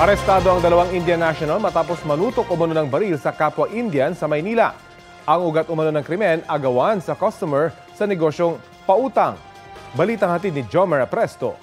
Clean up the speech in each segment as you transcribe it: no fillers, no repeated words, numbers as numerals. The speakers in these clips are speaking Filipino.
Arestado ang dalawang Indian national matapos manutok umano ng baril sa kapwa Indian sa Maynila. Ang ugat umano ng krimen agawan sa customer sa negosyong pautang. Balitang hatid ni Jomer Presto.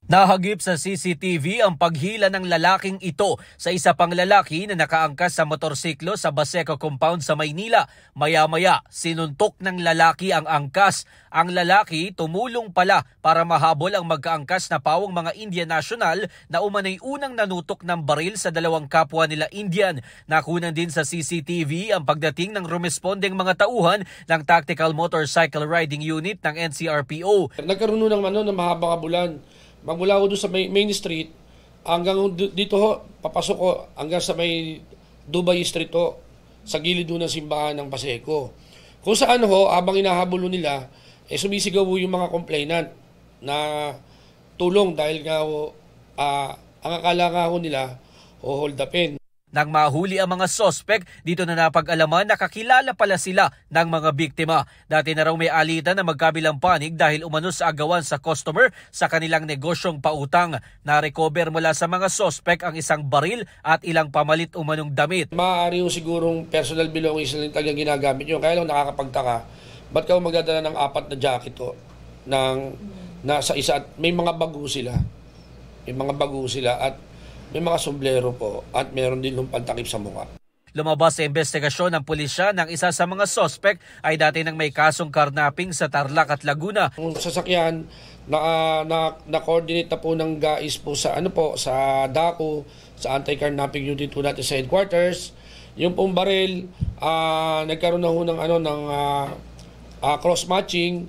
Nahagip sa CCTV ang paghila ng lalaking ito sa isa pang lalaki na nakaangkas sa motorsiklo sa Baseco compound sa Maynila. Maya-maya, sinuntok ng lalaki ang angkas. Ang lalaki tumulong pala para mahabol ang magkaangkas na pawang mga Indian national na umanay unang nanutok ng baril sa dalawang kapwa nila Indian. Nakunan din sa CCTV ang pagdating ng rumespondeng mga tauhan ng Tactical Motorcycle Riding Unit ng NCRPO. Nagkaroon ng mahabang abulan. Magmula ko doon sa Main Street, hanggang dito ho, papasok ko hanggang sa may Dubai Street ho, sa gilid doon ng simbahan ng Baseco. Kung saan ho, habang inahabol nila, sumisigaw ho yung mga complainant na tulong dahil nga ho, ang akala nga ho nila, hold upin. Nang mahuli ang mga sospek, dito na napag-alaman na kakilala pala sila ng mga biktima. Dati na raw may alitan na magkabilang panig dahil umano sa agawan sa customer sa kanilang negosyong pautang. Na-recover mula sa mga sospek ang isang baril at ilang pamalit umanong damit. Maaari yung sigurong personal belongings na talagang ginagamit nyo. Kaya lang nakakapagtaka, ba't ka magdadala ng 4 na jacket to? Nasa isa at may mga bago sila. At may mga sombrero po at meron din ng pantakip sa mukha. Lumabas sa investigasyon ng pulisya ng isa sa mga sospek ay dati nang may kasong karnaping sa Tarlac at Laguna. Yung sasakyan na-coordinate na po ng GAIS po sa sa DACO, sa anti-carnapping unit po natin sa headquarters. Yung pong baril, nagkaroon na ho ng cross-matching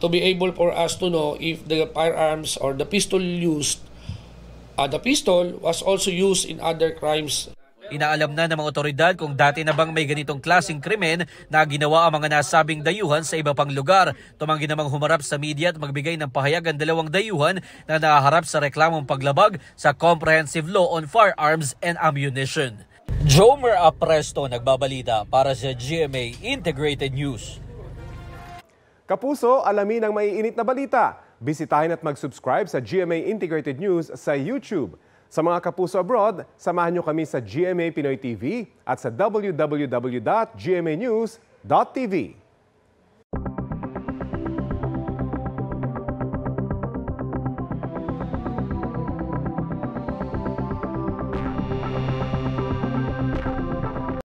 to be able for us to know if the firearms or the pistol used the pistol was also used in other crimes. Inaalam na ng mga otoridad kung dati na bang may ganitong klaseng krimen na ginawa ang mga nasabing dayuhan sa iba pang lugar. Tumanggi namang humarap sa media at magbigay ng pahayag ang dalawang dayuhan na naharap sa reklamong paglabag sa Comprehensive Law on Firearms and Ammunition. Jomer Presto nagbabalita para sa GMA Integrated News. Kapuso, alamin ang maiinit na balita. Bisitahin at mag-subscribe sa GMA Integrated News sa YouTube. Sa mga kapuso abroad, samahan nyo kami sa GMA Pinoy TV at sa www.gmanews.tv.